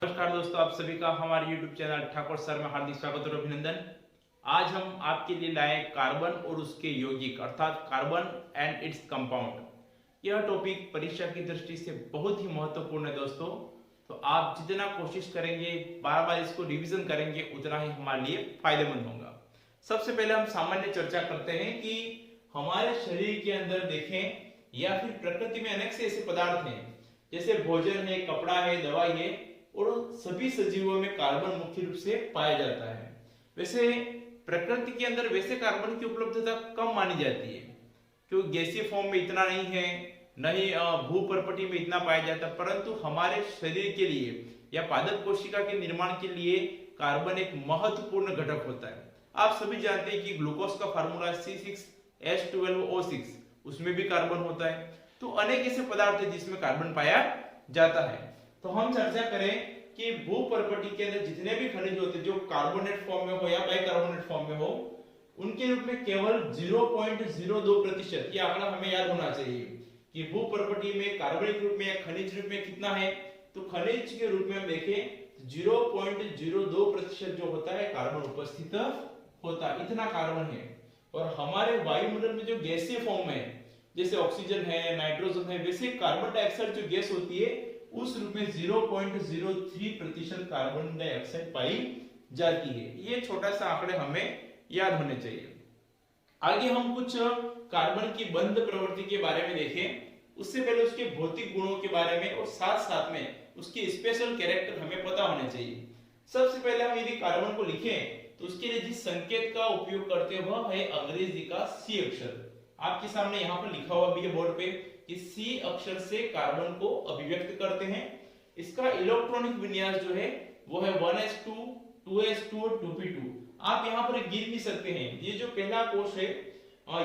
नमस्कार दोस्तों, आप सभी का हमारे YouTube चैनल ठाकुर सर में हार्दिक स्वागत और अभिनंदन। आज हम आपके लिए लाए कार्बन और उसके यौगिक अर्थात कार्बन एंड इट्स कंपाउंड। यह टॉपिक परीक्षा की दृष्टि से बहुत ही महत्वपूर्ण है दोस्तों। तो आप जितना कोशिश करेंगे, बार बार इसको रिवीजन करेंगे, उतना ही हमारे लिए फायदेमंद होगा। सबसे पहले हम सामान्य चर्चा करते हैं कि हमारे शरीर के अंदर देखें या फिर प्रकृति में अनेक से ऐसे पदार्थ हैं, जैसे भोजन है, कपड़ा है, दवाई है, और सभी सजीवों में कार्बन मुख्य रूप से पाया जाता है। वैसे प्रकृति के अंदर वैसे कार्बन की उपलब्धता कम मानी जाती है, क्योंकि गैसीय फॉर्म में इतना नहीं है, नहीं भूपर्पटी में इतना पाया जाता, परंतु हमारे शरीर के लिए या पादप कोशिका के निर्माण के लिए कार्बन एक महत्वपूर्ण घटक होता है। आप सभी जानते हैं कि ग्लूकोज का फार्मूला C6H12O6, उसमें भी कार्बन होता है। तो अनेक ऐसे पदार्थ है जिसमें कार्बन पाया जाता है। तो हम चर्चा करें कि भूपर्पटी के अंदर जितने भी खनिज होते हैं जो कार्बोनेट फॉर्म में हो या बाइकार्बोनेट फॉर्म में हो, उनके रूप में केवल 0.02%, ये आंकड़ा हमें याद होना चाहिए कि भूपर्पटी में कार्बनिक रूप में या खनिज रूप में कितना है। तो खनिज के रूप में हम देखें 0.02% जो होता है कार्बन उपस्थित होता है, इतना कार्बन है। और हमारे वायुमंडल में जो गैसीय फॉर्म है, जैसे ऑक्सीजन है, नाइट्रोजन है, वैसे कार्बन डाइऑक्साइड जो गैस होती है उस रूप में 0.03% कार्बन डाइऑक्साइड पाई जाती है। ये छोटा सा आंकड़े हमें याद होने चाहिए। आगे हम कुछ कार्बन की बंध प्रवृत्ति के बारे में देखें। उससे पहले उसके भौतिक गुणों के बारे में और साथ साथ में उसके स्पेशल कैरेक्टर हमें पता होने चाहिए। सबसे पहले हम यदि कार्बन को लिखें तो उसके लिए जिस संकेत का उपयोग करते हैं वह है अंग्रेजी का सी अक्षर। आपके सामने यहाँ पर लिखा हुआ भी है बोर्ड पे कि सी अक्षर से कार्बन को अभिव्यक्त करते हैं। इसका इलेक्ट्रॉनिक विन्यास जो है वो है 1s2 2s2 और 2p2। आप यहाँ पर गिन भी सकते हैं। ये जो पहला कोश है,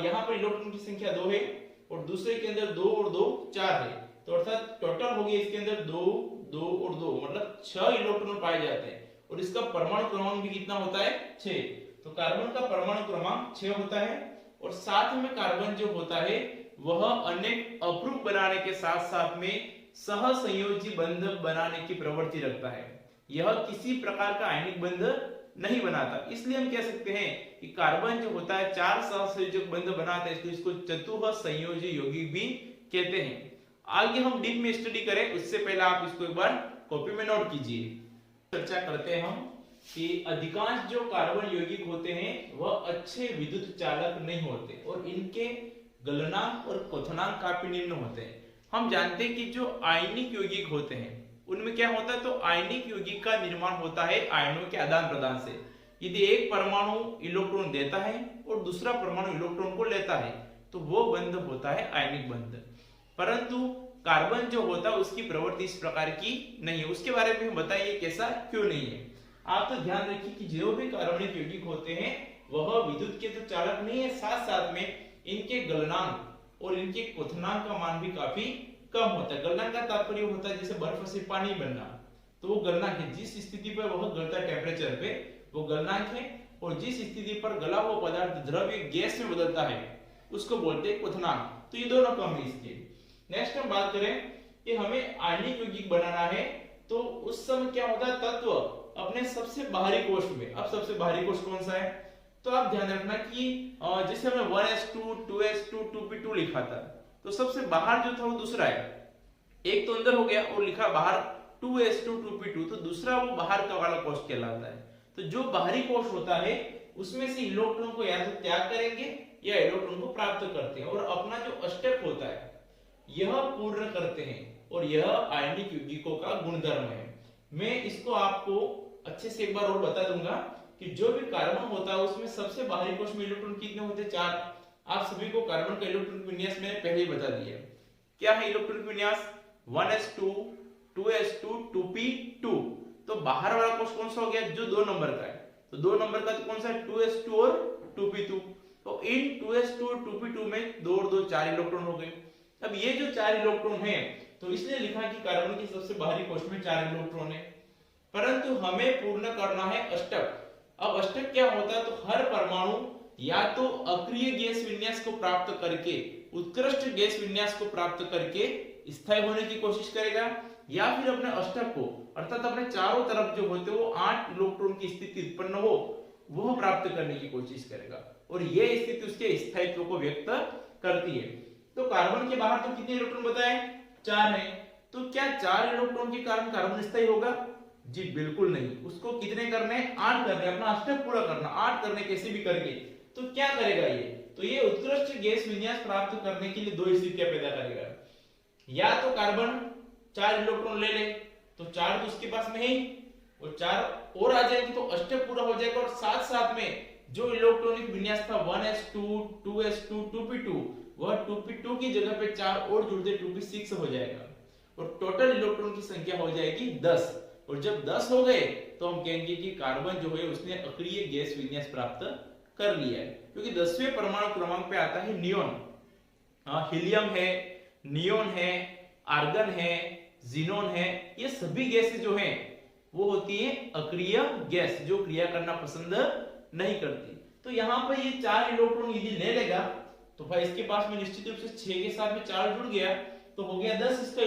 यहाँ पर इलेक्ट्रॉन की संख्या 2 है और दूसरे के अंदर 2 और 2 4 है। तो अर्थात टोटल हो गया इसके अंदर 2 2 और 2, मतलब 6 इलेक्ट्रॉन पाए जाते हैं। और इसका परमाणु क्रमांक भी कितना होता है? 6। तो कार्बन का परमाणु क्रमांक 6 होता है। और साथ में कार्बन जो होता है वह अनेक अप्रूप बनाने के साथ साथ में सहसंयोजी बंध बनाने की प्रवृत्ति रखता है। यह किसी प्रकार का आयनिक बंध नहीं बनाता, इसलिए हम कह सकते हैं कि कार्बन जो होता है 4 सहसंयोजक बंध बनाता है, इसलिए इसको चतुः संयोजी यौगिक भी कहते हैं। आगे हम डीप में स्टडी करें उससे पहले आप इसको एक बार कॉपी में नोट कीजिए। चर्चा करते हैं हम कि अधिकांश जो कार्बन यौगिक होते हैं वह अच्छे विद्युत चालक नहीं होते और इनके गलनांक और क्वथनांक काफी निम्न होते हैं। हम जानते हैं कि जो आयनिक यौगिक होते हैं उनमें क्या होता है, तो आयनिक यौगिक का निर्माण होता है आयनों के आदान प्रदान से। यदि एक परमाणु इलेक्ट्रॉन देता है और दूसरा परमाणु इलेक्ट्रॉन को लेता है तो वो बंध होता है आयनिक बंध। परंतु कार्बन जो होता है उसकी प्रवृत्ति इस प्रकार की नहीं है। उसके बारे में बताइए कैसा क्यों नहीं है। आप तो ध्यान रखिए कि जो भी कार्बनिक यौगिक होते हैं वह विद्युत के तो चालक नहीं है, साथ साथ में इनके गलनांक और इनके क्वथनांक का मान भी काफी कम होता है। गलनांक का तात्पर्य होता है जैसे बर्फ से पानी बनना, तो वो गलनांक है। जिस स्थिति पर वह गलता है टेम्परेचर पे वो गलनांक है, और जिस स्थिति पर गला हुआ पदार्थ द्रव्य गैस में बदलता है उसको बोलते हैं क्वथनांक। तो ये दोनों कम है इसके। नेक्स्ट हम बात करें कि हमें आयनिक यौगिक बनाना है तो उस समय क्या होता है, तत्व अपने सबसे बाहरी कोश में। अब सबसे बाहरी कोश कौन सा है, तो आप ध्यान रखना कि जैसे हमने 1s2 2s2 2p2 लिखा था तो सबसे बाहर जो था वो दूसरा है। एक तो अंदर हो गया और लिखा बाहर 2s2 2p2, तो दूसरा वो बाहर का वाला कोश कहलाता है। तो जो बाहरी कोश होता है उसमें से इलेक्ट्रॉन को या तो त्याग करेंगे या इलेक्ट्रॉन को प्राप्त करते हैं और अपना जो स्टेप होता है यह पूर्ण करते हैं, और यह आयनिक यौगिकों का गुणधर्म है। मैं इसको आपको अच्छे से एक बार और बता दूंगा कि जो भी कार्बन होता है उसमें सबसे बाहरी कोश में इलेक्ट्रॉन कितने होते हैं? 4। आप सभी को कार्बन का इलेक्ट्रॉनिक विन्यास मैंने पहले ही बता दिया। क्या है इलेक्ट्रॉनिक विन्यास? 1s2 2s2 2p2। तो बाहर वाला कोश कौन सा हो गया? जो 2 नंबर का है। तो 2 नंबर का तो कौन सा है? 2s2 और 2p2। तो इन 2s2 और 2p2 में 2 और 2 4 इलेक्ट्रॉन हो गए। अब ये जो 4 इलेक्ट्रॉन है तो इसलिए लिखा कि कार्बन के सबसे बाहरी कोश में 4 इलेक्ट्रॉन है, परंतु हमें पूर्ण करना है अष्टक। अब अष्टक क्या होता है, तो हर परमाणु या तो अक्रिय गैस विन्यास को प्राप्त करके उत्कृष्ट गैस विन्यास को प्राप्त करके स्थायी होने की कोशिश करेगा, या फिर अपने अष्टक को अर्थात अपने चारों तरफ जो होते वो 8 इलेक्ट्रॉन की स्थिति उत्पन्न हो वह प्राप्त करने की कोशिश करेगा और यह स्थिति उसके स्थायित्व को व्यक्त करती है। तो कार्बन के बाहर तो कितने इलेक्ट्रॉन बताए, 4 है। तो क्या 4 इलेक्ट्रॉन के कारण कार्बन स्थायी होगा? जी बिल्कुल नहीं। उसको कितने करने, 8 करने, अपना अष्टक पूरा करना, 8 करने कैसे भी करके। तो क्या करेगा ये, तो ये उत्कृष्ट गैस विन्यास प्राप्त करने के लिए दो स्थितियां पैदा करेगा। या तो कार्बन 4 इलेक्ट्रॉन ले ले, तो 4 तो उसके पास में है, और 4 और आ जाएंगे तो अष्टक पूरा हो जाएगा, और साथ साथ में जो इलेक्ट्रॉनिक विन्यास था 1s2 2s2 2p2 वह 2p2 की जगह पे 4 और जुड़ दे 2p6 हो जाएगा, और टोटल इलेक्ट्रॉन की संख्या हो जाएगी 10। और जब 10 हो गए तो हम कहेंगे कि कार्बन जो है उसने अक्रिय गैस विन्यास प्राप्त कर लिया है, क्योंकि 10वें परमाणु क्रमांक पे आता है नियोन। हीलियम है, नियोन है, आर्गन है, जीनोन है, ये सभी गैसें जो हैं वो होती है अक्रिय गैस, जो क्रिया करना पसंद नहीं करती। तो यहाँ पर ये 4 इलेक्ट्रॉन यदि ले लेगा तो भाई इसके पास में निश्चित रूप से 6 के साथ में 4 जुड़ गया तो हो गया 10 इसका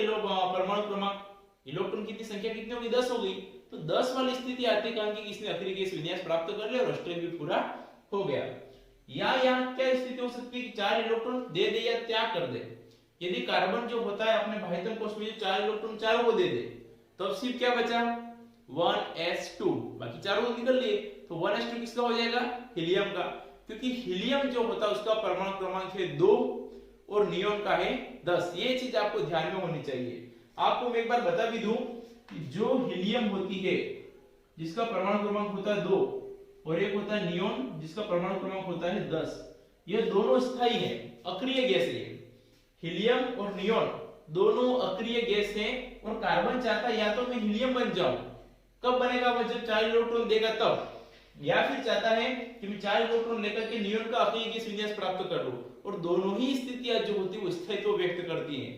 परमाणु क्रमांक। इलेक्ट्रॉन की संख्या कितनी होगी, 10 हो गई। तो 10 वाली स्थिति आती कहेंगे कि इसने अक्रिय गैस विन्यास प्राप्त कर लिया और अष्टक भी पूरा हो गया। या यहाँ क्या स्थिति हो सकती है कि 4 इलेक्ट्रॉन दे दे या त्याग कर दे। यदि कार्बन जो होता है अपने भाइतम कोश में 4 इलेक्ट्रॉन चारों को दे दे तो अब सिर्फ क्या बचा, 1s2, बाकी चारों को निकल लिए। तो 1s2 किसका हो जाएगा, हीलियम का, क्योंकि हीलियम जो होता है उसका परमाणु क्रमांक है 2 और नियोन का है 10। ये चीज आपको ध्यान में होनी चाहिए। आपको मैं एक बार बता भी दूं कि जो हीलियम होती है जिसका परमाणु क्रमांक होता है 2 और एक होता है नियोन जिसका परमाणु क्रमांक होता है 10, ये दोनों स्थायी है, अक्रिय गैस है। हीलियम और नियोन दोनों अक्रिय गैस हैं और कार्बन चाहता है या तो मैं हीलियम बन जाऊं, कब बनेगा वो जब 4 इलेक्ट्रॉन देगा तब, या फिर चाहता है कि मैं 4 इलेक्ट्रॉन लेकर के नियोन का अक्रिय गैस विन्यास प्राप्त कर लूं। और दोनों ही स्थितियां जो होती है वो स्थायित्व व्यक्त करती हैं।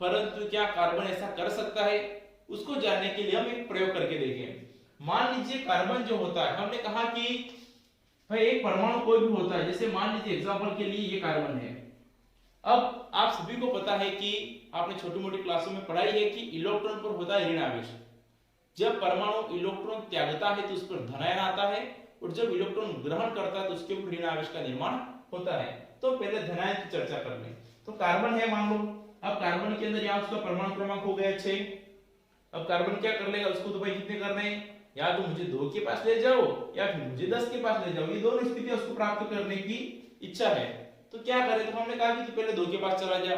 परंतु क्या कार्बन ऐसा कर सकता है, उसको जानने के लिए हम एक प्रयोग करके देखें। मान लीजिए कार्बन जो होता है, हमने कहा कि भाई एक परमाणु कोई भी होता है, जैसे मान लीजिए एग्जांपल के लिए ये कार्बन है। अब आप सभी को पता है कि आपने छोटी मोटी क्लासों में पढ़ाई है कि इलेक्ट्रॉन पर होता है ऋण आवेश। जब परमाणु इलेक्ट्रॉन त्यागता है तो उस पर धनायन आता है, और जब इलेक्ट्रॉन ग्रहण करता है तो उसके ऊपर ऋण आवेश का निर्माण होता है। तो पहले धनायन की चर्चा कर लें। तो कार्बन है मान लो, अब कार्बन के अंदर यहाँ उसका परमाणु क्रमांक हो गया 6। अब कार्बन क्या कर लेगा, उसको तो भाई कितने करने हैं, या तो मुझे 2 के पास ले जाओ या फिर मुझे 10 के पास ले जाओ, ये दोनों स्थितियां उसको प्राप्त करने की इच्छा है। तो क्या करे, तो हमने कहा कि तू पहले 2 के पास चला जा।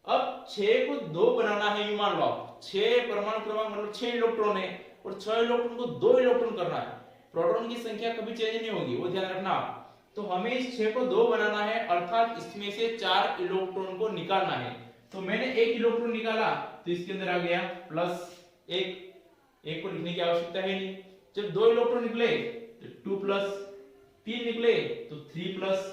अब 6 को 2 बनाना है, यू मान लो 6 परमाणु क्रमांक मतलब 6 इलेक्ट्रॉन है और 6 इलेक्ट्रॉन को 2 इलेक्ट्रॉन करना है। प्रोटॉन की संख्या कभी चेंज नहीं होगी, वो ध्यान रखना। तो हमें इस 6 को 2 बनाना है, अर्थात इसमें से 4 इलेक्ट्रॉन को निकालना है। तो मैंने 1 इलेक्ट्रॉन निकाला तो इसके अंदर आ गया +1, एक को लिखने की आवश्यकता है नहीं। जब 2 इलेक्ट्रॉन निकले तो 2+, 3 निकले तो 3+,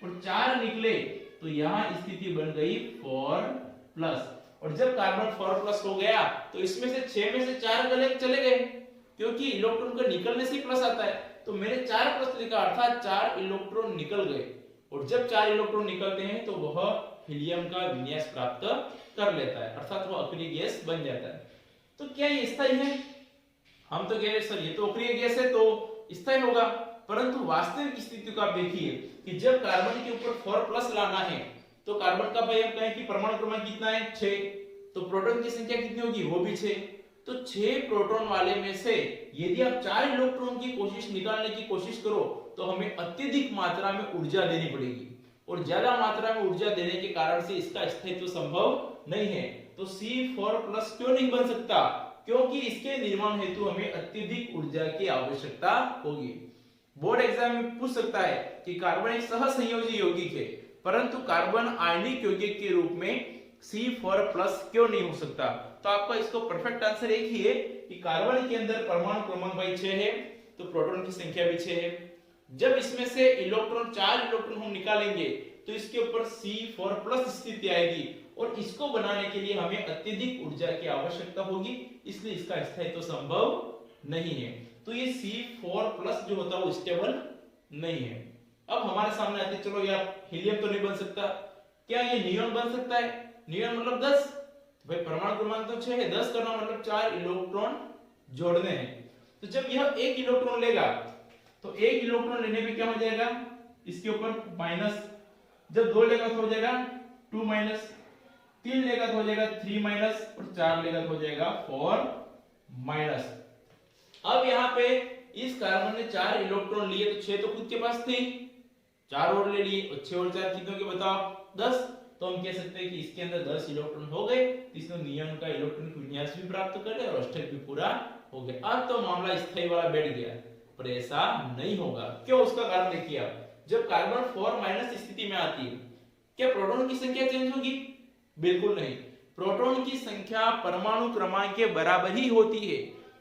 और 4 निकले तो यहाँ स्थिति बन गई 4+। और जब कार्बन 4+ हो गया तो इसमें से 6 में से 4 चले गए, क्योंकि इलेक्ट्रॉन का निकलने से प्लस आता है। तो मैंने 4+ लिखा, अर्थात 4 इलेक्ट्रॉन निकल गए। और जब 4 इलेक्ट्रॉन निकलते हैं तो वह हीलियम का विन्यास प्राप्त कर लेता है, अर्थात वह अक्रिय गैस बन जाता है। तो क्या ये स्थायी है? हम तो कह रहे सर ये तो अक्रिय गैस है तो स्थायी होगा, परंतु वास्तविक स्थिति को आप देखिए कि जब कार्बन के ऊपर 4+ लाना है तो कार्बन का भाई हम कहें कि परमाणु क्रमांक कितना है 6, तो प्रोटॉन की संख्या कितनी होगी, वो भी 6। तो 6 प्रोटॉन वाले में से यदि आप 4 इलेक्ट्रॉन की कोशिश निकालने की कोशिश करो तो हमें अत्यधिक मात्रा में ऊर्जा देनी पड़ेगी, और ज्यादा मात्रा में ऊर्जा देने के कारण से इसका स्थायित्व संभव नहीं है। तो C4+ क्यों नहीं बन सकता, क्योंकि इसके निर्माण हेतु हमें अत्यधिक ऊर्जा की आवश्यकता होगी। बोर्ड एग्जाम में पूछ सकता है कि कार्बन एक सहसंयोजी यौगिक है, परंतु कार्बन आयनिक यौगिक के रूप में C4+ क्यों नहीं हो सकता। तो आपका इसको परफेक्ट आंसर एक ही है कि कार्बन के अंदर परमाणु क्रमांक भाई 6 है तो प्रोटॉन की संख्या भी 6 है। जब इसमें से इलेक्ट्रॉन 4 इलेक्ट्रॉन हम निकालेंगे तो इसके ऊपर C4+ स्थिति आएगी, और इसको बनाने के लिए हमें अत्यधिक ऊर्जा की आवश्यकता होगी, इसलिए इसका स्थायित्व संभव नहीं है। तो ये C4+ जो होता है वो स्टेबल नहीं है। अब हमारे सामने आते चलो यार हीलियम तो नहीं बन सकता, क्या ये नियोन बन सकता है? नियोन मतलब 10, तो भाई परमाणु क्रमांक तो 6 है, 10 करना मतलब 4 इलेक्ट्रॉन जोड़ने हैं। तो जब यह 1 इलेक्ट्रॉन लेगा तो 1 इलेक्ट्रॉन लेने पे क्या हो जाएगा, इसके ऊपर माइनस, जब 2 लेगा तो हो जाएगा 2 माइनस, 3 लेगा तो हो जाएगा 3 माइनस, और 4 लेगा तो हो जाएगा 4 माइनस। अब यहाँ पे इस कार्बन ने 4 इलेक्ट्रॉन लिए, तो 6 तो खुद के पास थे, 4 और ले लिए, और 6 और 4 कितनों के बताओ, 10। तो हम कह सकते हैं कि इसके अंदर 10 इलेक्ट्रॉन हो गए, इसने नियॉन का इलेक्ट्रॉनिक विन्यास भी प्राप्त कर लिया और अष्टक भी पूरा हो गया। अब तो मामला स्थायी वाला बैठ गया, पर ऐसा नहीं होगा। क्यों? उसका कारण देखिए आप, जब कार्बन 4 माइनस स्थिति में आती है, क्या प्रोटॉन की संख्या चेंज होगी? बिल्कुल नहीं। प्रोटॉन की संख्या परमाणु क्रमांक के बराबर ही होती है।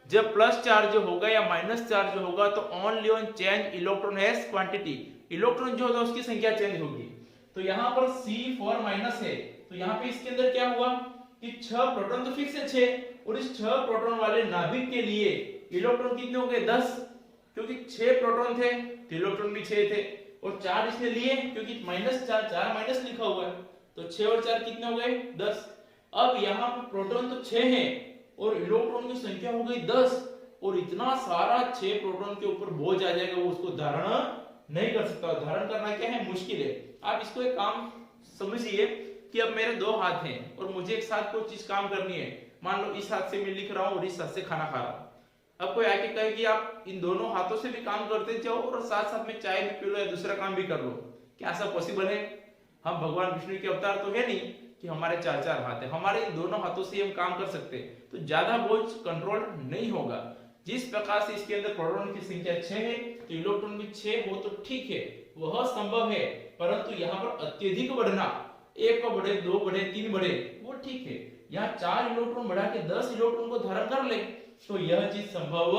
जब प्लस चार्ज होगा या माइनस चार्ज होगा तो only on change electron has quantity, electron जो होगा उसकी संख्या चेंज होगी। तो यहाँ पर C4 माइनस है, तो यहाँ पे इसके अंदर क्या हुआ कि 6 प्रोटॉन तो फिक्स है 6, और इस 6 प्रोटॉन वाले नाभिक के लिए इलेक्ट्रॉन कितने हो गए 10, क्योंकि 6 प्रोटॉन थे तो इलेक्ट्रॉन भी 6 थे, और 4 इसने लिए क्योंकि माइनस 4 माइनस लिखा हुआ है, तो 6 और 4 कितने हो गए 10। अब यहाँ पर प्रोटॉन तो 6 है और इलेक्ट्रॉन की संख्या हो गई 10, और इतना सारा 6 प्रोटॉन के ऊपर बोझ आ जाएगा, वो उसको धारण नहीं कर सकता। धारण करना क्या है, मुश्किल है। आप इसको एक काम समझिए कि अब मेरे 2 हाथ हैं और मुझे एक साथ कोई चीज काम करनी है। मान लो इस हाथ से मैं लिख रहा हूँ और इस हाथ से खाना खा रहा हूँ। अब कोई आके कहे कि आप इन दोनों हाथों से भी काम करते जाओ और साथ साथ में चाय भी पी लो या दूसरा काम भी कर लो, क्या ऐसा पॉसिबल है? हम भगवान विष्णु के अवतार तो है नहीं कि हमारे 4 हाथ है, हमारे इन दोनों हाथों से हम काम कर सकते हैं, तो ज्यादा बोझ कंट्रोल नहीं होगा। जिस प्रकार से इसके अंदर प्रोटॉन की संख्या 6 है तो इलेक्ट्रॉन भी 6 हो तो ठीक है, वह संभव है, परंतु यहाँ पर अत्यधिक बढ़ना, 1 को बढ़े 2 बढ़े 3 बढ़े वो ठीक है। यहाँ 4 इलेक्ट्रॉन बढ़ा के 10 इलेक्ट्रॉन को धारण कर ले तो यह चीज संभव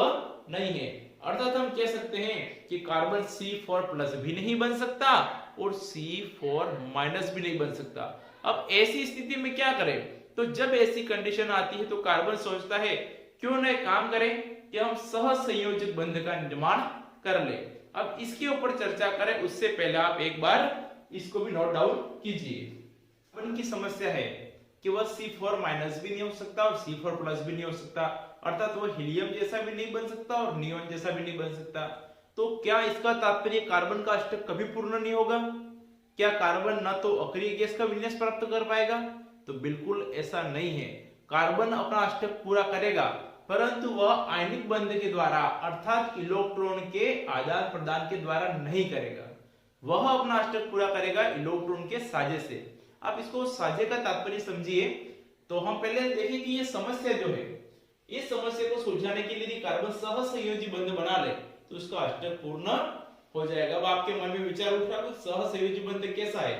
नहीं है। अर्थात हम कह सकते हैं कि कार्बन C4 प्लस भी नहीं बन सकता और C4 माइनस भी नहीं बन सकता। अब ऐसी स्थिति में क्या करें? तो जब ऐसी कंडीशन आती है तो कार्बन सोचता है क्यों न काम करें कि हम सहसंयोजक बंध का निर्माण कर ले। अब इसके ऊपर चर्चा करें उससे पहले आप एक बार इसको भी नोट डाउन कीजिए। कार्बन की समस्या है कि वह C4 माइनस भी नहीं हो सकता और C4 प्लस भी नहीं हो सकता, अर्थात वह हीलियम जैसा भी नहीं बन सकता और नियोन जैसा भी नहीं बन सकता। तो क्या इसका तात्पर्य कार्बन का अष्टक कभी पूर्ण नहीं होगा? क्या कार्बन न तो अक्रिय गैस का विन्यास प्राप्त कर पाएगा? तो बिल्कुल ऐसा नहीं है। कार्बन अपना अष्टक पूरा करेगा, परंतु वह आयनिक बंध के द्वारा अर्थात इलेक्ट्रॉन के आदान प्रदान के द्वारा नहीं करेगा। वह अपना अष्टक पूरा करेगा इलेक्ट्रॉन के साझे से। आप इसको साझे का तात्पर्य समझिए। तो हम पहले देखें कि ये समस्या जो है, इस समस्या को सुलझाने के लिए यदि कार्बन सहसंयोजी बंध बना ले तो उसका अष्टक पूर्ण हो जाएगा। अब आपके मन में विचार उठ रहा है सहसंयोजी बंध कैसा है?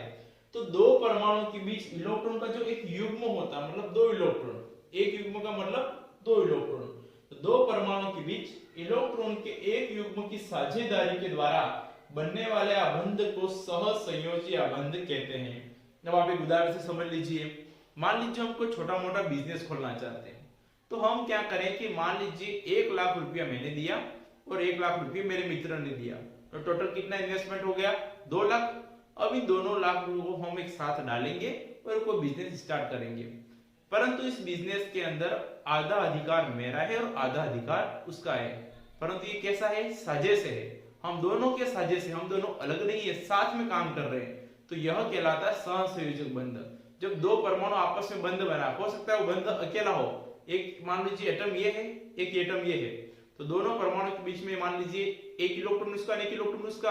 तो 2 परमाणु के बीच इलेक्ट्रॉन का जो एक युग्म होता है, मतलब 2 इलेक्ट्रॉन, एक युग्म का मतलब 2 इलेक्ट्रॉन, तो 2 परमाणु के बीच इलेक्ट्रॉन के एक युग्म की साझेदारी के द्वारा बनने वाले आबंध को सहसंयोजी आबंध कहते हैं। जब आप एक उदाहरण से समझ लीजिए, मान लीजिए हम कोई छोटा मोटा बिजनेस खोलना चाहते हैं, तो हम क्या करें कि मान लीजिए 1 लाख रुपया मैंने दिया और 1 लाख रुपये मेरे मित्र ने दिया, तो टोटल कितना इन्वेस्टमेंट हो गया 2 लाख। अब इन दोनों लाख को हम एक साथ डालेंगे और कोई बिजनेस स्टार्ट करेंगे, परंतु इस बिजनेस के अंदर आधा अधिकार मेरा है और आधा अधिकार उसका है, परंतु ये कैसा है? साझे से है। हम दोनों के साझे से, हम दोनों अलग नहीं है, साथ में काम कर रहे हैं, तो यह कहलाता है सहसंयोजक बंध। जब 2 परमाणु आपस में बंध बना, हो सकता है वो बंध अकेला हो, एक मान लीजिए एटम ये है, एक एटम ये है, तो दोनों परमाणु के बीच में मान लीजिए 1 इलेक्ट्रॉन उसका, 1 इलेक्ट्रॉन उसका,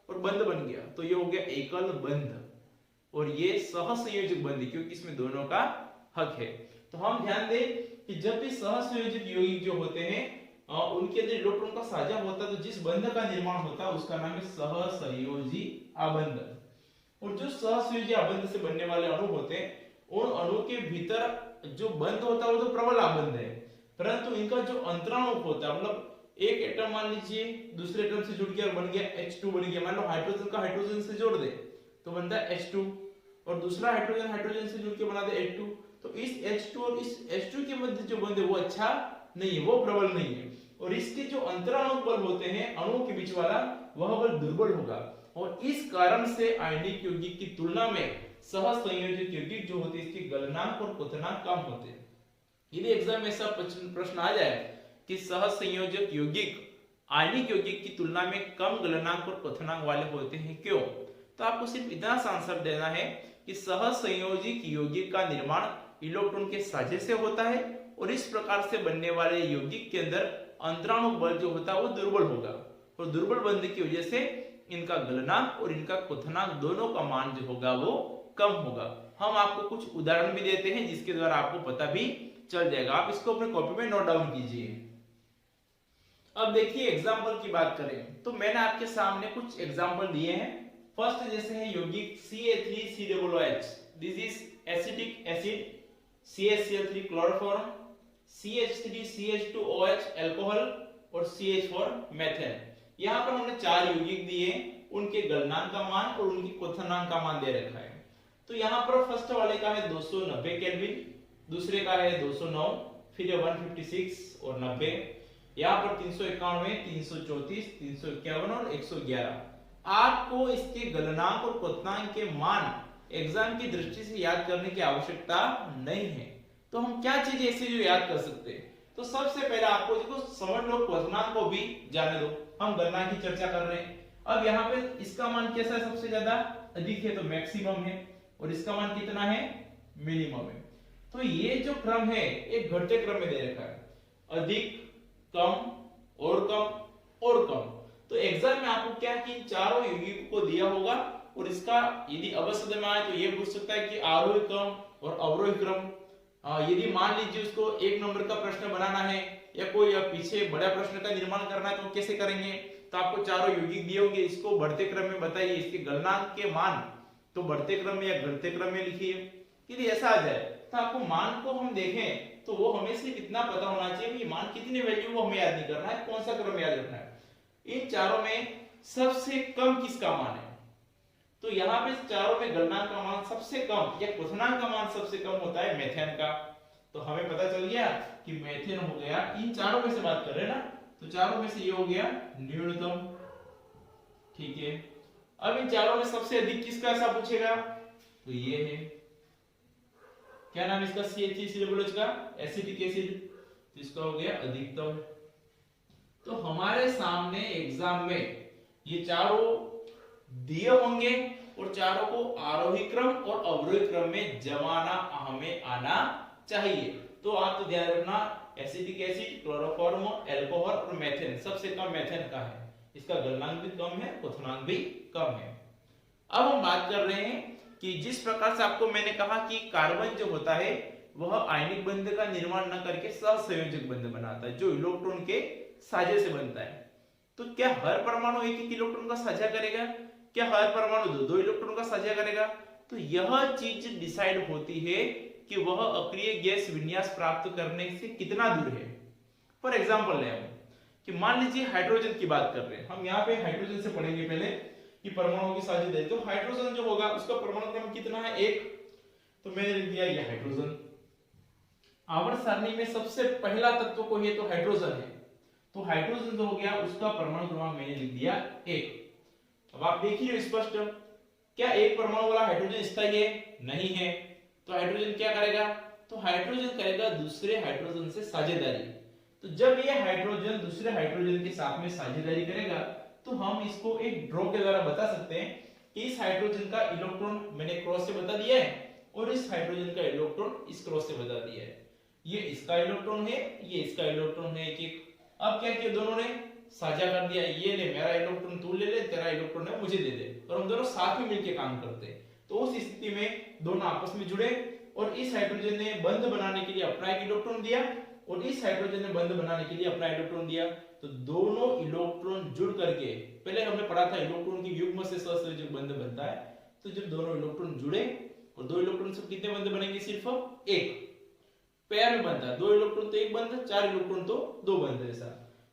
और बंध बन गया, तो ये हो गया एकल बंध, और ये सहसंयोजक बंध क्योंकि इसमें दोनों का हक है। तो हम ध्यान दें कि जब भी सहसंयोजक यौगिक जो होते हैं उनके अंदर इलेक्ट्रॉन का साझा होता है, तो जिस बंध का निर्माण होता है उसका नाम है सहसंयोजी आबंध। और जो सहसंयोजी आबंध से बनने वाले अणु होते हैं, उन अणु के भीतर जो बंध होता है वो तो प्रबल आबंध है, परंतु इनका जो अंतराणु होता है, मतलब एक एटम मान लीजिए दूसरे एटम से जुड़ गया बन गया H2 बन गया, मान लो हाइड्रोजन का हाइड्रोजन से जोड़ दे तो बनता है H2, और दूसरा हाइड्रोजन हाइड्रोजन से जुड़ के बना दे H2, तो इस H2 और इस H2 के मध्य जो बंध है वो अच्छा नहीं है, वो प्रबल नहीं है, और इसके जो अंतराणु बल होते हैं अणुओं के बीच वाला, वह बल दुर्बल होगा, और इस कारण से आयनिक यौगिक की तुलना में सहसंयोजक यौगिक जो होते हैं इसके गलनांक और क्वथनांक कम होते हैं। यदि एग्जाम में ऐसा प्रश्न आ जाए कि सहसंयोजक यौगिक आयनिक यौगिक की तुलना में कम गलनांक और क्वथनांक वाले होते हैं क्यों, तो आपको सिर्फ इतना सा आंसर देना है कि सहसंयोजक यौगिक का निर्माण इलेक्ट्रॉन के साझे से होता है और इस प्रकार से बनने वाले यौगिक के अंदर अंतराणु बल जो होता है वो दुर्बल होगा और दुर्बल बनने की वजह से इनका गलनांक और इनका क्वथनांक दोनों का मान जो होगा वो कम होगा। हम आपको कुछ उदाहरण भी देते हैं जिसके द्वारा आपको पता भी चल जाएगा। आप इसको अपने कॉपी में नोट डाउन कीजिए। अब देखिए एग्जाम्पल की बात करें तो मैंने आपके सामने कुछ एग्जाम्पल दिए हैं। फर्स्ट जैसे है यौगिक CA3COOH, this is acetic acid, CaCl3 chloroform, CH3CH2OH alcohol और CH4 मेथेन। यहाँ पर हमने 4 यौगिक दिए, उनके गलनांक का मान और उनकी क्वथनांक का मान दे रखा है। तो यहाँ पर फर्स्ट वाले का है 290 केल्विन, दूसरे का है 209, फिर है 156 और 90, यहाँ पर 391, 334, 351 और 111। आपको इसके गलनांक और क्वथनांक के मान एग्जाम की दृष्टि से याद करने की आवश्यकता नहीं है। तो हम क्या चीजें ऐसी जो याद कर सकते हैं, तो सबसे पहले आपको इसको समझ लो, क्वथनांक को भी जाने दो, हम गणना की चर्चा कर रहे हैं। अब यहाँ पे इसका मान कैसा है, सबसे ज्यादा अधिक है तो मैक्सिमम है और इसका मान कितना है, मिनिमम है। तो ये जो क्रम है एक घटते क्रम में दे रखा है, अधिक, कम और कम और कम। तो एग्जाम में आपको क्या कि इन चारों यौगिकों को दिया होगा और इसका यदि अवश्य में आए तो ये पूछ सकता है कि आरोही क्रम और अवरोही क्रम। यदि मान लीजिए उसको 1 नंबर का प्रश्न बनाना है या कोई पीछे बड़ा प्रश्न का निर्माण करना है तो कैसे करेंगे, तो आपको चारों यौगिक दिए होंगे, इसको बढ़ते क्रम में बताइए, इसके गलनांक के मान तो बढ़ते क्रम में या घटते क्रम में लिखिए। यदि ऐसा आ जाए तो आपको मान को हम देखें तो वो हमें सिर्फ इतना पता होना चाहिए कि मान कितनी वैल्यू वो हमें याद नहीं करना है, कौन सा क्रम याद रखना है। इन चारों में सबसे कम किसका मान है, तो यहाँ पे चारों में गलनांक का मान सबसे कम या क्वथनांक का मान सबसे कम होता है मेथेन का। तो हमें पता चल गया कि मेथेन हो गया, इन चारों में से बात कर रहे हैं ना, तो चारों में से ये हो गया न्यूनतम, ठीक है। अब इन चारों में सबसे अधिक किसका ऐसा पूछेगा, तो ये है, क्या नाम इसका, CH3COOH का एसिटिक एसिड, तो इसका हो गया अधिकतम। तो हमारे सामने एग्जाम में ये चारों दिए होंगे और चारों को आरोही क्रम और अवरोही क्रम में जमाना हमें आना चाहिए। तो आप तो ध्यान रखना, एसिटिक एसिड, क्लोरोफॉर्म, अल्कोहल और मेथेन, सबसे कम मेथेन का है, इसका गलनांक भी कम है, क्वथनांक भी कम है। अब हम बात कर रहे हैं कि जिस प्रकार से आपको मैंने कहा कि कार्बन जो होता है वह आयनिक बंध का निर्माण न करके सहसंयोजक बंध बनाता है जो इलेक्ट्रॉन के साझे से बनता है। तो क्या हर परमाणु एक एक इलेक्ट्रॉन का साझा करेगा, क्या हर परमाणु दो इलेक्ट्रॉन का साझा करेगा, तो यह चीज डिसाइड होती है कि वह अक्रिय गैस विन्यास प्राप्त करने से कितना दूर है। फॉर एग्जांपल ले हम कि मान लीजिए हाइड्रोजन की बात कर रहे हैं, हम यहाँ पे हाइड्रोजन से पढ़ेंगे पहले कि परमाणुओं की साझेदारी। तो हाइड्रोजन जो होगा उसका परमाणु क्रम कितना है, 1, तो मैंने लिख दिया ये हाइड्रोजन। आवर्त सारणी में सबसे पहला तत्व कोई है तो हाइड्रोजन है, तो हाइड्रोजन जो हो गया उसका परमाणु क्रमांक मैंने लिख दिया 1। अब आप देखिए स्पष्ट, क्या एक परमाणु वाला हाइड्रोजन स्थायी है, नहीं है, तो हाइड्रोजन क्या करेगा, तो हाइड्रोजन करेगा दूसरे हाइड्रोजन से साझेदारी। तो जब ये हाइड्रोजन दूसरे हाइड्रोजन के साथ में साझेदारी करेगा तो हम इसको एक ड्रॉ के द्वारा बता सकते हैं कि इस हाइड्रोजन का इलेक्ट्रॉन मैंने क्रॉस से बता दिया है और इस हाइड्रोजन का इलेक्ट्रॉन इस क्रॉस से बता दिया है। ये इसका इलेक्ट्रॉन है, ये इसका इलेक्ट्रॉन है एक। अब क्या किया, दोनों ने साझा कर दिया, ये ले मेरा इलेक्ट्रॉन तू ले ले, तेरा इलेक्ट्रॉन है मुझे दे दे, और हम दोनों साथ में मिलकर काम करते हैं। तो उस स्थिति में दोनों आपस में जुड़े और इस हाइड्रोजन ने बंध बनाने के लिए अपना एक इलेक्ट्रॉन दिया और इस हाइड्रोजन ने बंध बनाने के लिए अपना इलेक्ट्रॉन दिया। तो दोनों इलेक्ट्रॉन जुड़ करके, पहले हमने पढ़ा था इलेक्ट्रॉन की युग्म से सहसंयोजक बंध बनता है, तो जब दोनों इलेक्ट्रॉन जुड़े और दो इलेक्ट्रॉन से कितने बंध बनेंगे, सिर्फ एक पेयर में बनता है, 2 इलेक्ट्रॉन तो एक बंध, 4 इलेक्ट्रॉन तो 2 बंध ऐसा।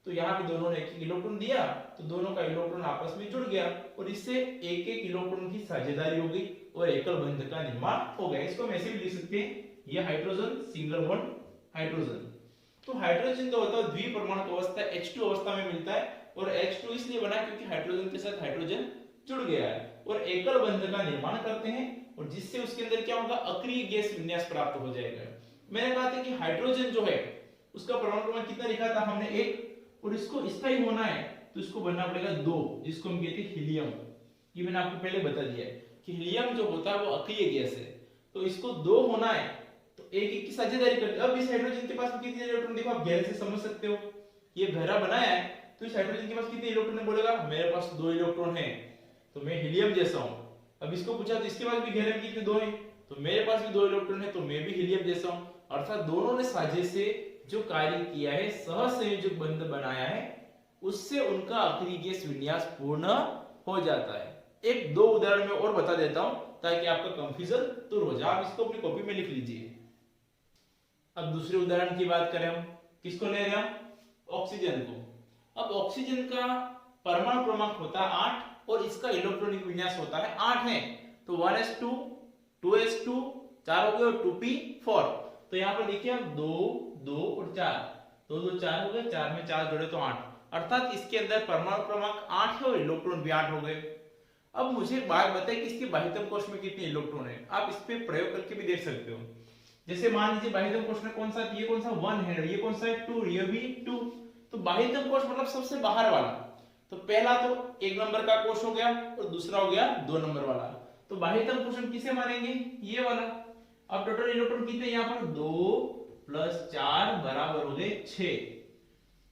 तो यहाँ पे दोनों ने एक इलेक्ट्रॉन दिया तो दोनों का इलेक्ट्रॉन आपस में जुड़ गया और इससे एक एक इलेक्ट्रॉन की साझेदारी हो गई और एकल बंध का निर्माण हो गया। इसको हम ऐसे भी लिख सकते हैं, ये हाइड्रोजन सिंगल बॉन्ड हाइड्रोजन। तो हाइड्रोजन जो होता है द्विपरमाणु अवस्था H2 अवस्था में मिलता है और H2 इसलिए बना क्योंकि हाइड्रोजन के साथ हाइड्रोजन जुड़ गया है और एकल बंध का निर्माण करते हैं और जिससे उसके अंदर क्या होगा, अक्रिय गैस विन्यास प्राप्त हो जाएगा। मैंने कहा था कि हाइड्रोजन जो है उसका परमाणु क्रमांक कितना लिखा था हमने, 1, और इसको इसका ही होना है तो इसको बनना पड़ेगा 2, जिसको हम कहते हैं हीलियम। ये मैंने आपको पहले बता दिया है कि हीलियम जो होता है वो अक्रिय गैस है, तो इसको 2 होना है तो एक एक की साझेदारी करते। अब इस हाइड्रोजन के पास कितने इलेक्ट्रॉन, देखो आप गैस से समझ सकते हो, ये घेरा बनाया है तो इस हाइड्रोजन के पास कितने इलेक्ट्रॉन है, बोलेगा मेरे पास 2 इलेक्ट्रॉन है तो मैं हीलियम जैसा हूं। अब इसको पूछा तो इसके पास भी घेरे में कितने 2 है, तो मेरे पास भी 2 इलेक्ट्रॉन है तो मैं भी हीलियम जैसा हूं। अर्थात दोनों ने साझे से जो कार्य किया है, सहसंयोजक बंध बनाया है, उससे उनका अक्रिय गैस विन्यास पूर्ण हो जाता है। एक 2 उदाहरण में और बता देता हूं ताकि आपका कंफ्यूजन दूर हो जाए। आप इसको अपनी कॉपी में लिख लीजिए। अब दूसरे उदाहरण की बात करें, हम किसको ले रहे हैं, हम ऑक्सीजन को। अब ऑक्सीजन का परमाणु क्रमांक होता है 8 और इसका इलेक्ट्रॉनिक विन्यास होता है 8 है, तो 1s2 2s2 4 हो गए और 2p4। तो यहाँ पर देखिए हम 2 2 और 4, 2 2 4 हो गए, 4 में 4 जोड़े तो 8, अर्थात इसके अंदर परमाणु क्रमांक 8 है और इलेक्ट्रॉन भी 8 हो गए। अब मुझे एक बात बताइए कि इसके बाह्यतम कोश में कितने इलेक्ट्रॉन है, आप इस पे प्रयोग करके भी देख सकते हो। जैसे मान लीजिए बाह्यतम कोश में कौन सा, ये कौन सा 1 है, ये कौन सा है 2, ये भी 2, तो बाह्यतम कोश मतलब सबसे बाहर वाला। तो पहला तो 1 नंबर का कोश हो गया और दूसरा हो गया 2 नंबर वाला। तो बाह्यतम कोश हम किसे मानेंगे, ये वाला। अब टोटल इलेक्ट्रॉन कितने यहाँ पर 2 + 4 बराबर हो गए 6,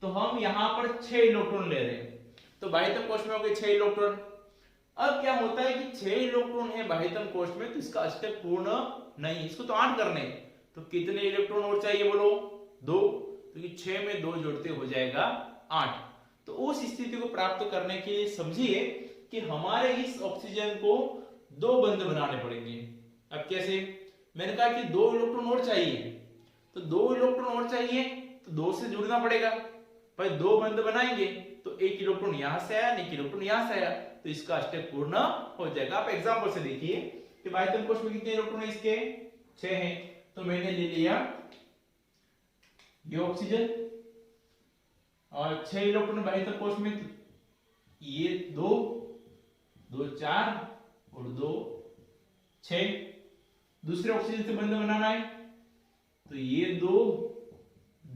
तो हम यहाँ पर 6 इलेक्ट्रॉन ले रहे हैं। तो बाह्यतम कोश में हो गए 6 इलेक्ट्रॉन। अब क्या होता है कि 6 इलेक्ट्रॉन है बाह्यतम कोश में, तो इसका अष्टक पूर्ण नहीं, इसको तो 8 करने, तो कितने इलेक्ट्रॉन और चाहिए बोलो, 2, तो 6 में 2 जोड़ते हो जाएगा 8। तो उस स्थिति को प्राप्त करने के लिए समझिए कि हमारे इस ऑक्सीजन को 2 बंध बनाने पड़ेंगे। अब कैसे, मैंने कहा कि 2 इलेक्ट्रॉन और चाहिए, तो 2 इलेक्ट्रॉन और चाहिए तो 2 से जुड़ना पड़ेगा। भाई 2 बंध बनाएंगे तो 1 इलेक्ट्रॉन यहां से आया, 1 इलेक्ट्रॉन यहां से आया, तो इसका अष्टक पूर्ण हो जाएगा। आप एग्जांपल से देखिए कि बाह्यतम कोश में कितने इलेक्ट्रॉन है, इसके 6 हैं, तो मैंने ले लिया ये ऑक्सीजन और 6 इलेक्ट्रॉन बाह्यतम कोश में, ये 2 2 4 और 2 6। दूसरे ऑक्सीजन से बंध बनाना है तो ये 2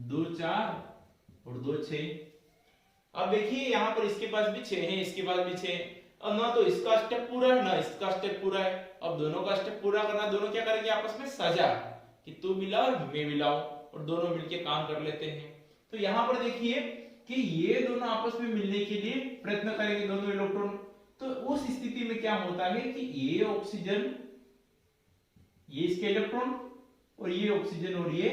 2 4 और 2 6। अब देखिए यहाँ पर इसके पास भी 6 है, इसके पास भी 6, और ना तो इसका अष्टक पूरा है ना इसका अष्टक पूरा है। अब दोनों का अष्टक पूरा करना, दोनों क्या करेंगे आपस में साझा, कि तू मिला और मैं मिलाऊं, और दोनों मिलके काम कर लेते हैं। तो यहाँ पर देखिए कि ये दोनों आपस में मिलने के लिए प्रयत्न करेंगे, दोनों इलेक्ट्रॉन। तो उस स्थिति में क्या होता है कि ये ऑक्सीजन, ये इसके इलेक्ट्रॉन, और ये ऑक्सीजन और ये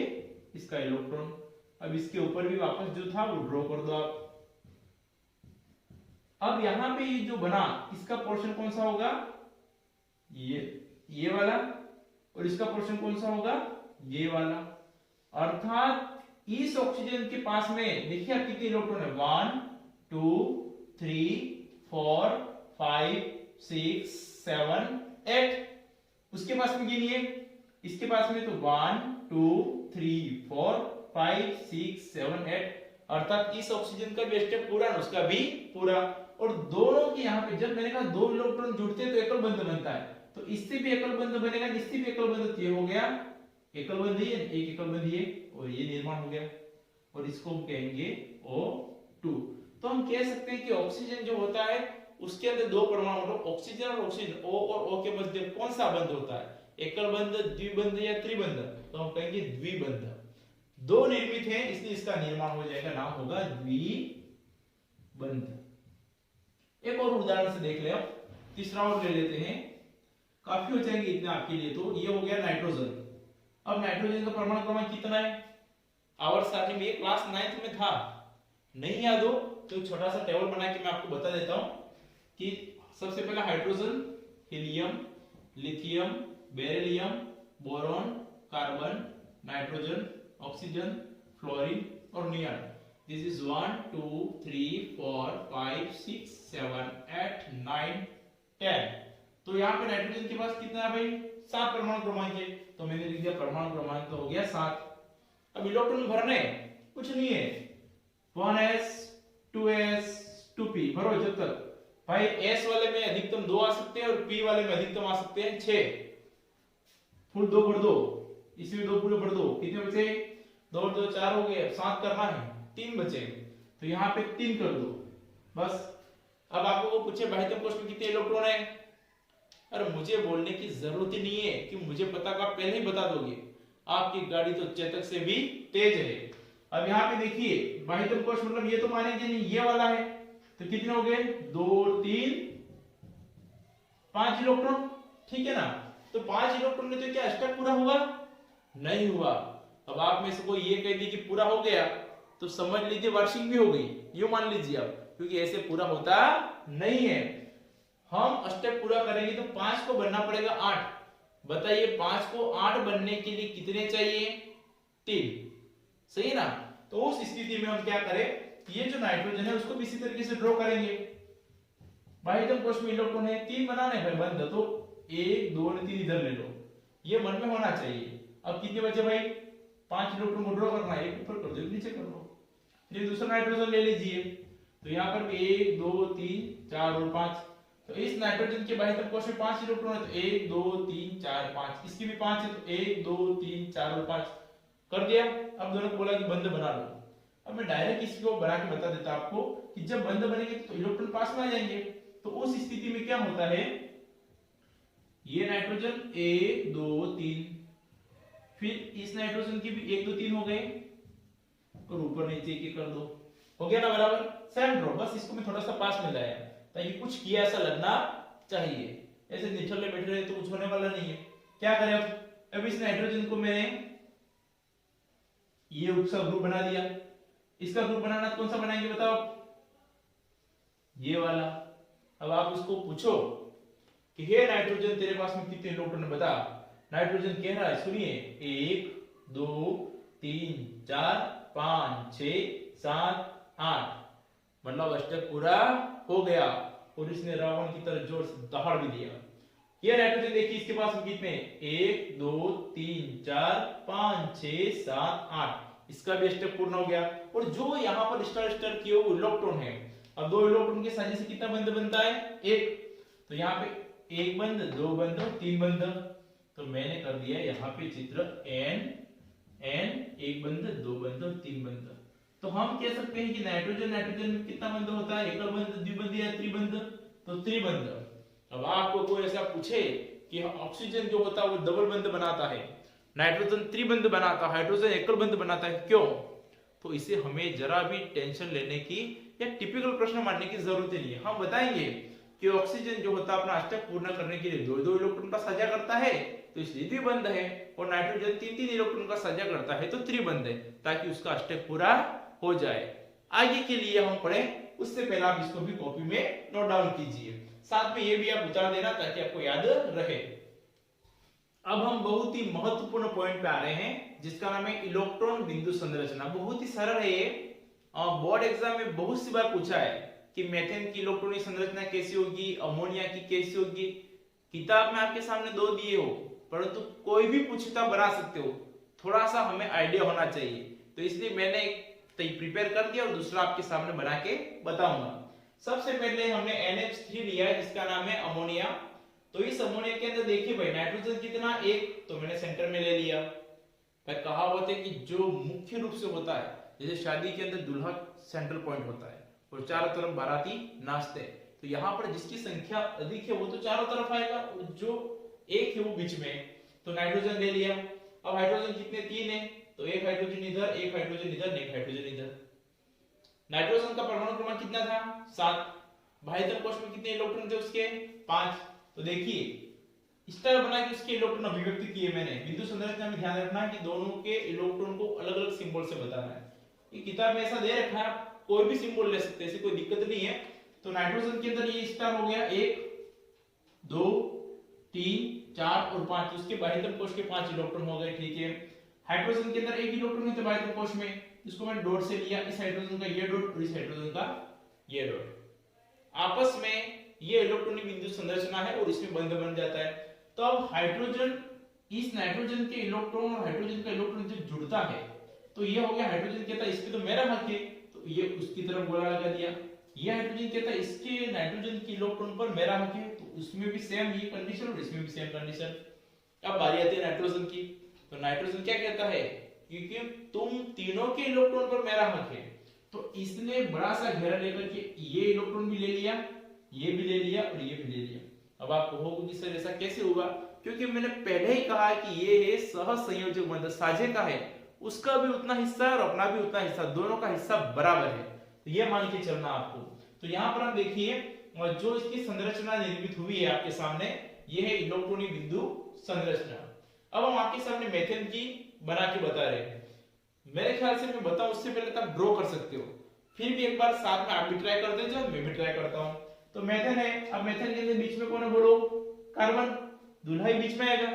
इसका इलेक्ट्रॉन। अब इसके ऊपर भी वापस जो था वो ड्रॉ कर दो आप। अब यहां पे ये जो बना, इसका पोर्शन कौन सा होगा, ये वाला, और इसका पोर्शन कौन सा होगा, ये वाला। अर्थात इस ऑक्सीजन के पास में देखिए आप कितने इलेक्ट्रॉन है, 1 2 3 4 5 6 7 8। उसके पास में गिनिए, इसके पास में तो 1 2 3 4 5 6 7 8, अर्थात इस ऑक्सीजन का भी अष्टक पूरा, उसका भी पूरा। और दोनों के यहाँ पे जब मैंने कहा 2 इलेक्ट्रॉन जुड़ते हैं तो एकल बंध बनता है, तो इससे भी एकल बंध बनेगा, इससे भी एकल बंध, ये हो गया एकल बंध, ये एक एकल बंध ये, और ये निर्माण हो गया, और इसको हम कहेंगे O2। तो हम कह सकते हैं कि ऑक्सीजन जो होता है उसके अंदर 2 परमाणु, मतलब ऑक्सीजन और ऑक्सीजन, O और O के मध्य कौन सा बंध होता है, एकल बंध, द्विबंध या त्रिबंध, तो हम कहेंगे द्विबंध। 2 निर्मित है इसलिए इसका निर्माण हो जाएगा, नाम होगा द्विबंध। एक और उदाहरण से देख ले, अब तीसरा और ले लेते हैं, काफी हो जाएंगे इतने आपके लिए। तो ये हो गया नाइट्रोजन। अब नाइट्रोजन का परमाणु क्रमांक कितना है, आवर्त सारणी में ये क्लास 9th में था, नहीं याद हो तो छोटा सा टेबल बना के मैं आपको बता देता हूं कि सबसे पहला hydrogen, helium, lithium, beryllium, boron, carbon, nitrogen, oxygen, fluorine और नियॉन। This is 1 2 3 4 5 6 7 8 9 10। तो यहाँ पे नाइट्रोजन के पास कितना है भाई, 7 परमाणु क्रमांक है, तो मैंने लिख दिया परमाणु क्रमांक तो हो गया 7। अब इलेक्ट्रॉन भरने कुछ नहीं है, 1s 2s 2p भरो जब तक। भाई s वाले में अधिकतम 2 आ सकते हैं और p वाले में अधिकतम आ सकते हैं 6, फुल 2 भर दो, इसमें 2 पूरे भर दो, कितने बचे? 2 और 2 4 हो गए, 7 करना है, 3 बचे, तो यहाँ पे 3 कर दो बस। अब आपको वो पूछे बाह्यतम कोश में कितने इलेक्ट्रॉन है, अरे मुझे बोलने की जरूरत ही नहीं है कि मुझे पता का पहले ही बता दोगे, आपकी गाड़ी तो चेतक से भी तेज है। अब यहाँ पे देखिए बाह्यतम कोश मतलब ये तो मानेंगे नहीं, ये वाला है, तो कितने हो गए? 2 3 5 इलेक्ट्रॉन, ठीक है ना। तो 5 इलेक्ट्रॉन में तो क्या अष्टक पूरा हुआ? नहीं हुआ। अब आप में से कोई ये कह दी कि पूरा हो गया तो समझ लीजिए वार्षिक भी हो गई, ये मान लीजिए आप, क्योंकि ऐसे पूरा होता नहीं है। हम अष्टक पूरा करेंगे तो 5 को बनना पड़ेगा 8। बताइए 5 को 8 बनने के लिए कितने चाहिए? 3, सही ना। तो उस स्थिति में हम क्या करें, ये जो नाइट्रोजन है उसको भी इसी तरीके से ड्रॉ करेंगे। बाह्यतम कोश में इलेक्ट्रॉन है 3 बनाने हैं बंद, तो 1 2 3 इधर ले लो, ये मन में होना चाहिए। अब कितने बचे भाई? 5 इलेक्ट्रॉन को ड्रॉ करना है, एक ऊपर कर दो, नीचे कर लो। फिर दूसरा नाइट्रोजन ले लीजिए, तो यहाँ पर 1 2 3 4 और 5, तो इस नाइट्रोजन के बाह्यतम कोश में 5 इलेक्ट्रॉन है, तो 1 2 3 4 5, इसकी भी 5 है, तो 1 2 3 4 और 5 कर दिया। अब दोनों को बोला कि बंद बना लो। अब मैं डायरेक्ट इसको बना के बता देता आपको कि जब बंद बनेंगे तो इलेक्ट्रॉन पास में आ जाएंगे। तो उस स्थिति में क्या होता है, ये नाइट्रोजन 1 2 3, फिर इस नाइट्रोजन की भी 1 2 3 हो गए, और ऊपर नीचे एक कर दो, हो गया ना बराबर। सेम ड्रॉ, बस इसको मैं थोड़ा सा पास में लाया ताकि कुछ किया ऐसा लगना चाहिए, ऐसे निठल्ले बैठे रहे तो कुछ होने वाला नहीं है। क्या करें अब इस नाइट्रोजन को मैंने ये उसका ग्रुप बना दिया, इसका ग्रुप बनाना कौन सा बनाएंगे बताओ? ये वाला। अब आप उसको पूछो कि हे नाइट्रोजन तेरे पास में कितने इलेक्ट्रॉन बता। नाइट्रोजन कह रहा है, सुनिए 1 2 3 4 5 6 7 8, मतलब अष्टक पूरा हो गया। और इसने रावण की तरह जोर से दहाड़ भी दिया। ये नाइट्रोजन देखिए इसके पास में कितने? 1 2 3 4 5 6 7 8, इसका भी अष्टक पूर्ण हो गया। और जो यहाँ पर स्टार स्टार किए वो इलेक्ट्रॉन है, अब 2 इलेक्ट्रॉन के साझे से कितना बंध बनता है? 1, तो यहाँ पे 1 बंध 2 बंध 3 बंध, तो मैंने कर दिया यहाँ पे चित्र n 1 बंध 2 बंध 3 बंध। तो हम कह सकते हैं कि नाइट्रोजन में कितना बंध होता है? एकल बंध, द्विबंध या त्रिबंध? तो त्रिबंध। अब आपको कोई ऐसा पूछे कि ऑक्सीजन जो होता है वो डबल बंध बनाता है, नाइट्रोजन त्रिबंध बनाता है, हाइड्रोजन एकल बंध बनाता है, क्यों? तो इसे हमें जरा भी टेंशन लेने की या टिपिकल प्रश्न मानने की जरूरत नहीं है। हम बताएंगे कि ऑक्सीजन जो होता है अपना अष्टक पूर्ण करने के लिए 2 इलेक्ट्रॉन का साझा करता है, तो इसलिए द्विबंध है, और नाइट्रोजन 3 इलेक्ट्रॉन का साझा करता है, तो त्रिबंध है, ताकि उसका अष्टक पूरा हो जाए। आगे के लिए हम पढ़ें उससे पहले आप इसको भी कॉपी में नोट डाउन कीजिए, साथ में ये भी आप उतार देना ताकि आपको याद रहे। अब हम बहुत ही महत्वपूर्ण पॉइंट पे आ रहे हैं जिसका नाम है इलेक्ट्रॉन बिंदु संरचना। बहुत ही सरल है ये, बोर्ड एग्जाम में बहुत सी बार पूछा है कि मीथेन की इलेक्ट्रॉनिक संरचना कैसी होगी, अमोनिया की कैसी होगी। किताब में आपके सामने 2 दिए हो, परंतु कोई भी पूछता बना सकते हो, थोड़ा सा हमें आइडिया होना चाहिए, तो इसलिए मैंने प्रिपेयर कर दिया और दूसरा आपके सामने बना के बताऊंगा। सबसे पहले हमने NH3 लिया है जिसका नाम है अमोनिया। तो इस अमोनिया के अंदर देखिए भाई नाइट्रोजन कितना? 1, तो मैंने सेंटर में ले लिया। भाई कहावत है कि जो मुख्य रूप से होता है, जैसे शादी के अंदर दूल्हा सेंट्रल पॉइंट होता है और चारों तरफ बाराती नाचते हैं, तो यहाँ पर जिसकी संख्या अधिक है वो तो चारों तरफ आएगा, जो 1 है वो बीच में, तो नाइट्रोजन ले लिया। अब हाइड्रोजन कितने? 3 है, तो 1 हाइड्रोजन इधर, 1 हाइड्रोजन इधर, 1 हाइड्रोजन इधर। नाइट्रोजन का परमाणु क्रमांक कितना था? 7। बाह्यतम कोश में कितने इलेक्ट्रॉन थे उसके? 5। तो देखिए स्टार बना के उसके इलेक्ट्रॉन अभिव्यक्ति किए मैंने। बिंदु संरचना में ध्यान रखना है कि दोनों के इलेक्ट्रॉन को अलग-अलग सिंबल से बताना है। ये किताब में ऐसा दे रखा है, आप कोई भी सिंबल ले सकते हैं, ऐसी कोई दिक्कत नहीं है। तो नाइट्रोजन के अंदर ये स्टार हो गया 1 2 3 4 और 5, उसके बाह्यतम कोश के 5 इलेक्ट्रॉन हो गए, ठीक है। हाइड्रोजन के अंदर 1 इलेक्ट्रॉन है बाह्यतम कोश में, इसको मैंने डॉट से लिया, इस हाइड्रोजन का ये डॉट और इस हाइड्रोजन का ये डॉट, आपस में ये इलेक्ट्रॉनिक बिंदु संरचना है और इसमें बंध बन जाता है। तो अब हाइड्रोजन, इस नाइट्रोजन के इलेक्ट्रॉन और हाइड्रोजन का इलेक्ट्रॉन जब जुड़ता है तो ये हो गया हाइड्रोजन कहता है इस पे तो मेरा हक है, तो ये उसकी तरफ गोला लगा दिया। ये हाइड्रोजन कहता है इसके नाइट्रोजन के इलेक्ट्रॉन पर मेरा हक है, तो उसमें भी सेम ये कंडीशन और इसमें भी सेम कंडीशन। अब बारी आती है नाइट्रोजन की। तो नाइट्रोजन क्या कहता है, क्योंकि तुम तीनों के इलेक्ट्रॉन पर मेरा हक है, तो इसने बड़ा सा घेरा लेकर के ये इलेक्ट्रॉन भी ले लिया, ये भी ले लिया और ये भी ले लिया। अब आप कहोगे कि सर ऐसा कैसे हुआ, क्योंकि मैंने पहले ही कहा है कि ये है सह संयोजक बंधन, साझे का है, उसका भी उतना हिस्सा है और अपना भी उतना हिस्सा, दोनों का हिस्सा बराबर है, तो ये मान के चलना आपको। तो यहाँ पर हम देखिए जो इसकी संरचना निर्मित हुई है आपके सामने, ये है इलेक्ट्रॉनिक बिंदु संरचना। अब हम आपके सामने मेथेन की बना के बता रहे हैं। मेरे ख्याल से मैं बताऊं उससे पहले तक ड्रॉ कर सकते हो, फिर भी एक बार साथ में आप भी ट्राई करते हैं, मैं भी ट्राई करता हूं। तो मेथेन है, अब मेथेन के बीच में कौन है बोलो, कार्बन, दूल्हा ही बीच में आएगा।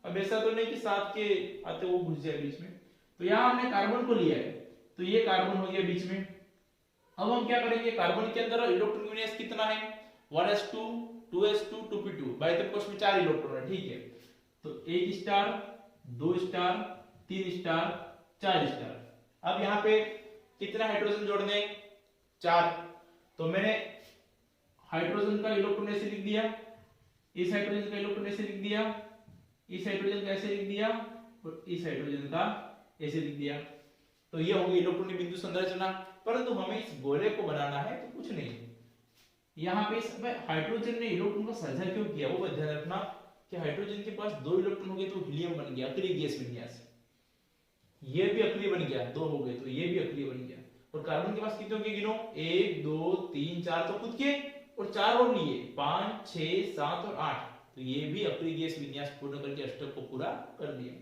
अब ऐसा तो नहीं कि साथ के आते वो घुस जाए बीच में, तो यहाँ हमने कार्बन को लिया है, तो ये कार्बन हो गया बीच में। अब हम क्या करेंगे, कार्बन के अंदर इलेक्ट्रॉन विन्यास कितना है, 1s2 2s2 2p2, by the कोश में 4 इलेक्ट्रॉन है, ठीक है। तो 1 स्टार 2 स्टार 3 स्टार 4 स्टार। अब यहाँ पे कितना हाइड्रोजन जोड़ने, 4। तो मैंने हाइड्रोजन का इलेक्ट्रॉन ऐसे लिख दिया, इस हाइड्रोजन का इलेक्ट्रॉन ऐसे लिख दिया, इस हाइड्रोजन का ऐसे लिख दिया और इस हाइड्रोजन का ऐसे लिख दिया। तो ये होगी इलेक्ट्रॉनिक बिंदु संरचना। परंतु हमें इस गोले को बनाना है तो कुछ नहीं, यहाँ पे हाइड्रोजन ने इलेक्ट्रॉन का साझा क्यों किया वो ध्यान रखना कि हाइड्रोजन के पास 2 इलेक्ट्रॉन हो गए तो हीलियम बन गया, अक्रिय गैस विन्यास। ये भी अक्रिय बन गया, 2 हो गए तो ये भी अक्रिय बन गया। और कार्बन के पास कितने होंगे गिनो, 1 2 3 4 तो खुद के, और 4 और लिए 5 6 7 और 8, तो ये भी अक्रिय गैस विन्यास पूर्ण करके अष्टक को पूरा कर दिया।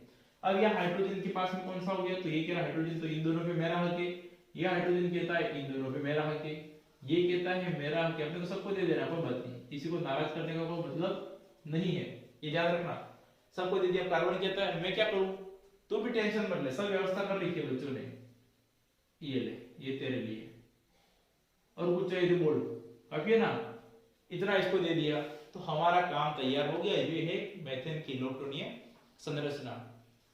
अब यह हाइड्रोजन के पास में कौन सा हो गया, तो ये कह रहा हाइड्रोजन तो इन दोनों पे मेरा हक है, ये हाइड्रोजन कहता है इन दोनों पे मेरा हक है, ये कहता है मेरा हक है। अपने को सबको दे देना, कोई बात नहीं, किसी को नाराज करने का कोई मतलब नहीं है, ये याद रखना, सबको दे दिया। कार्बन कहता है मैं क्या करूं, तू भी टेंशन मत ले, सब व्यवस्था कर रखी है बच्चों ने, ये ले, ये तेरे लिए, और कुछ चाहिए तो बोल, काफी है ना, इतना इसको दे दिया तो हमारा काम तैयार हो गया। ये है मेथेन की इलेक्ट्रॉनीय संरचना।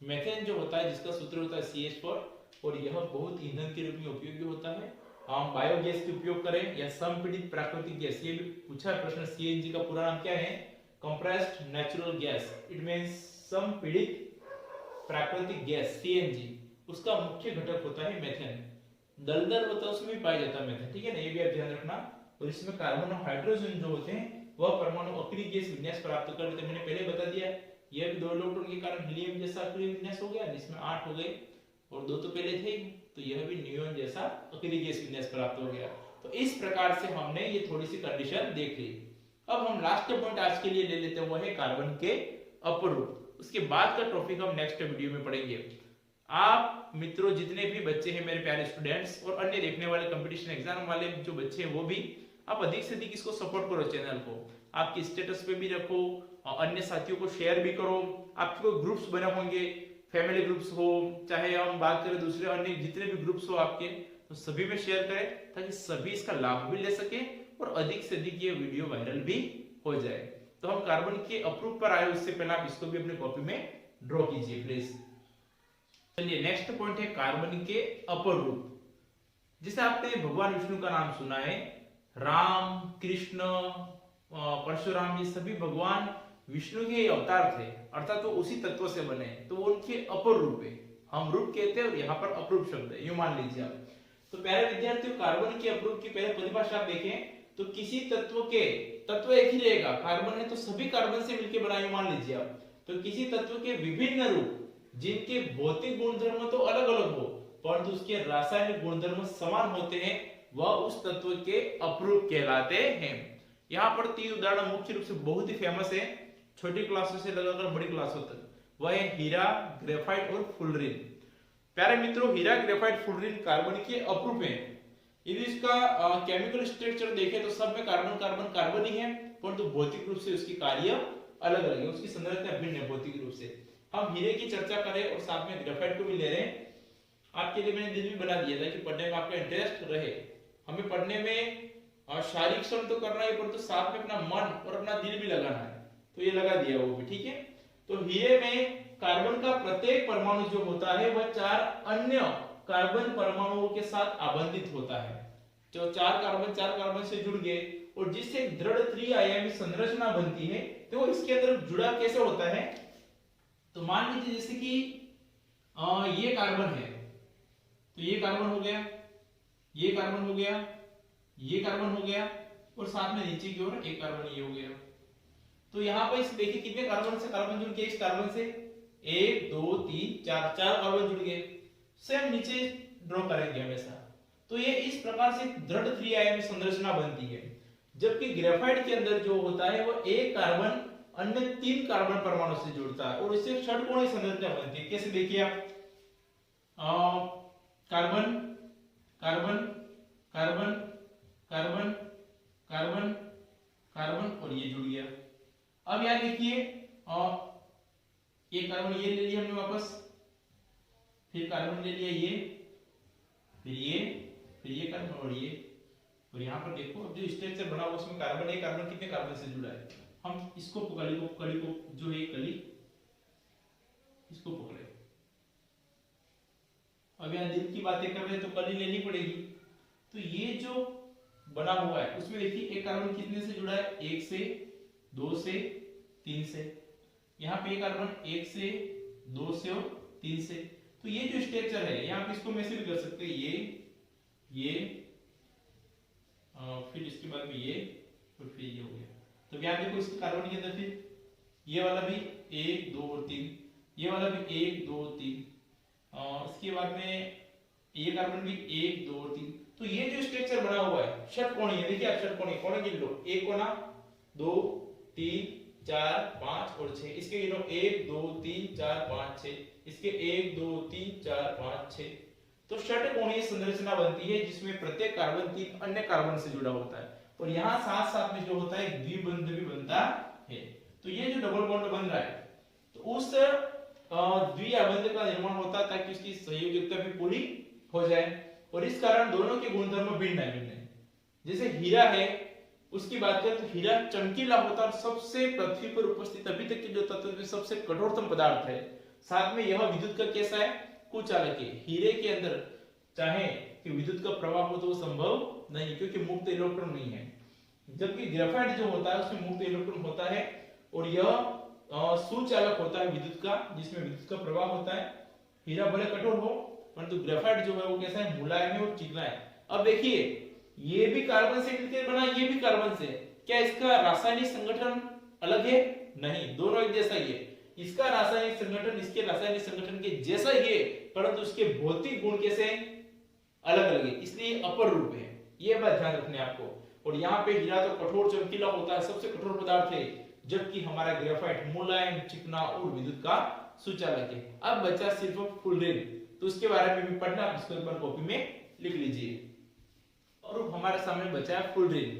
मेथेन जो होता है जिसका सूत्र होता है CH4, और यह बहुत ईंधन के रूप में उपयोगी होता है। हम बायोगैस के उपयोग करें या संपीड़ित प्राकृतिक गैस, ये भी पूछा है प्रश्न, CNG का पूरा नाम क्या है, compressed natural gas, it means संपीड़ित प्राकृतिक गैस CNG, उसका मुख्य घटक होता है मेथेन। दलदल होता है उसमें भी पाया जाता है मेथेन, ठीक है ना, ये भी आप ध्यान रखना। और इसमें कार्बन और हाइड्रोजन जो होते हैं वह परमाणु अक्रिय गैस विन्यास प्राप्त कर लेते हैं, मैंने पहले बता दिया। यह भी 2 इलेक्ट्रॉन के कारण हीलियम जैसा अक्रिय विन्यास हो गया, जिसमें 8 हो गए, और 2 तो पहले थे, तो यह भी नियोन जैसा अक्रिय गैस विन्यास प्राप्त हो गया। तो इस प्रकार से हमने ये थोड़ी सी कंडीशन देख ली। अब हम लास्ट पॉइंट आज के लिए ले लेते हैं, वो है कार्बन के अपरूप। उसके बाद का टॉपिक हम नेक्स्ट वीडियो में पढ़ेंगे। आप मित्रों जितने भी बच्चे हैं मेरे प्यारे स्टूडेंट्स, और अन्य देखने वाले कंपटीशन एग्जाम वाले जो बच्चे हैं वो भी, आप अधिक से अधिक इसको सपोर्ट करो, चैनल को आपके स्टेटस पे भी रखो, और अन्य साथियों को शेयर भी करो। आपके कोई ग्रुप्स बने होंगे, फैमिली ग्रुप्स हो, चाहे हम बात करें दूसरे अन्य जितने भी ग्रुप्स हो आपके, तो सभी में शेयर करें ताकि सभी इसका लाभ भी ले सके और अधिक से अधिक ये वीडियो वायरल भी हो जाए। तो हम कार्बन के अप्रूप पर आए, उससे पहले आप इसको भी अपने कॉपी में ड्रॉ कीजिए प्लीज। चलिए नेक्स्ट पॉइंट है कार्बन के अपर रूप। जैसे आपने भगवान विष्णु का नाम सुना है, राम कृष्ण परशुराम, ये सभी भगवान विष्णु के अवतार थे, अर्थात तो उसी तत्व से बने, तो वो उनके अपर रूप है। हम रूप कहते हैं और यहाँ पर अपरूप शब्द है, यूं मान लीजिए आप। तो प्यारे विद्यार्थियों, कार्बन के अपरूप की पहले परिभाषा आप देखें तो किसी तत्व के, तत्व एक ही रहेगा, कार्बन है तो सभी कार्बन से मिलकर बना, यूं मान लीजिए आप। तो किसी तत्व के विभिन्न रूप जिनके भौतिक गुणधर्म तो अलग अलग हो परंतु उसके रासायनिक गुणधर्म समान होते हैं, वह उस तत्व के अपरूप कहलाते हैं। यहाँ पर 3 उदाहरण मुख्य रूप से बहुत ही फेमस है, छोटी क्लासों से लगाकर बड़ी क्लासों तक, वह है हीरा, ग्रेफाइट और फुलरिन। प्यारे मित्रों, हीरा, ग्रेफाइट, फुलरिन कार्बन के अपरूप हैं। यदि इसका केमिकल स्ट्रक्चर देखें तो सब में कार्बन कार्बन कार्बन ही है, परंतु भौतिक रूप से उसकी कार्य अलग अलग है, उसकी संरचना भिन्न है भौतिक रूप से। हम हीरे की चर्चा करें और साथ में ग्रेफाइट को भी ले रहे हैं, आपके लिए मैंने दिन भी बना दिया था कि पढ़ने में आपका इंटरेस्ट रहे। हमें पढ़ने में शारीरिक श्रम तो करना है, परंतु साथ में अपना मन और अपना दिल भी लगाना है, तो ये लगा दिया वो भी, ठीक है। तो हीरे में कार्बन का प्रत्येक परमाणु जो होता है वह 4 अन्य कार्बन परमाणुओं के साथ आबंधित होता है। जो 4 कार्बन से जुड़ गए और जिससे दृढ़ त्रिआयामी संरचना बनती है, तो इसके अंदर जुड़ा कैसे होता है, तो मान लीजिए जैसे कि ये कार्बन है, तो ये कार्बन हो गया, ये कार्बन हो गया, ये कार्बन हो गया, और साथ में नीचे की ओर एक कार्बन ये हो गया। तो यहाँ पर इस देखिए कितने कार्बन से कार्बन जुड़ गए, इस कार्बन से 1 2 3 4 कार्बन जुड़ गए। सेम नीचे ड्रॉ करेंगे हमेशा। तो ये इस प्रकार से दृढ़ त्रिआयामी संरचना बनती है। जबकि ग्रेफाइट के अंदर जो होता है वो एक कार्बन अन्य 3 कार्बन परमाणु से जुड़ता है और इससे षटकोणीय संरचना बनती है। कैसे देखिए आप, carbon carbon carbon carbon carbon carbon और ये जुड़ गया। अब यार देखिए ये कार्बन ये ले लिया हमने वापस, फिर कार्बन ले लिया ये, फिर ये कार्बन और ये, और यहाँ पर देखो अब जो स्ट्रक्चर बना हुआ उसमें कार्बन है, कार्बन कितने कार्बन से जुड़ा है। हम इसको कली को जो है कली इसको पकड़े। अब यहाँ दिल की बातें कर रहे हैं तो कली लेनी पड़ेगी। तो ये जो बना हुआ है उसमें देखिए एक कार्बन कितने से जुड़ा है, 1 से 2 से 3 से। यहाँ पे कार्बन 1 से 2 से और 3 से। तो ये जो स्ट्रक्चर है यहाँ पे इसको मैसे भी कर सकते हैं, ये फिर इसके बाद में ये और फिर ये हो गया। तो यहाँ देखो इसके कार्बन के अंदर फिर ये वाला भी 1 2 और 3, ये वाला भी 1 2 3, इसके बाद में ये कार्बन भी 1 2 और 3। तो ये जो स्ट्रक्चर बना हुआ है षटकोणीय, देखिए आप षटकोणीय कोण गिन लो, 1 कोना 2 3 4 5 और 6, इसके गिनो 1 2 3 4 5 6, इसके 1 2 3 4 5 6। तो षटकोणीय संरचना बनती है जिसमें प्रत्येक कार्बन 3 अन्य कार्बन से जुड़ा होता है और यहाँ साथ साथ में जो होता है द्विबंध भी बनता है। तो ये जो डबल बॉन्ड बन रहा है तो उस द्विबंध का निर्माण होता है ताकि उसकी संयोजकता भी पूरी हो जाए और इस कारण दोनों के गुणधर्म भिन्न है। जैसे हीरा है उसकी बात करें तो हीरा चमकीला होता है और सबसे पृथ्वी पर उपस्थित अभी तक के जो तत्व में सबसे कठोरतम पदार्थ है। साथ में यह विद्युत का कैसा है, कुचालक है। हीरे के अंदर चाहे कि विद्युत का प्रवाह हो तो वो संभव नहीं क्योंकि मुक्त इलेक्ट्रॉन नहीं है। जबकि ग्रेफाइट जो होता है उसमें मुक्त इलेक्ट्रॉन होता है और यह सुचालक होता है विद्युत का, जिसमें विद्युत का प्रवाह होता है। हीरा भले कठोर हो परंतु ग्रेफाइट जो है वो कैसा है, मुलायम है और चिकना है। अब देखिए ये भी कार्बन से मिलकर बना, ये भी कार्बन से, क्या इसका रासायनिक संगठन अलग है? नहीं, दोनों एक जैसा ही है। इसका रासायनिक संगठन इसके रासायनिक संगठन के जैसा ही है परंतु उसके भौतिक गुण कैसे अलग अलग है, इसलिए अपर रूप है। यह बात ध्यान रखने आपको। और यहाँ पे हीरा तो कठोर चमकीला होता है, सबसे कठोर पदार्थ है, जबकि हमारा ग्रेफाइट मुलायम चिकना और विद्युत का सुचालक है। अब बचा सिर्फ फुलरेन, तो उसके बारे में भी पढ़ना, आप इसको एक बार कॉपी में लिख लीजिए। और हमारे सामने बचा है फुलरेन।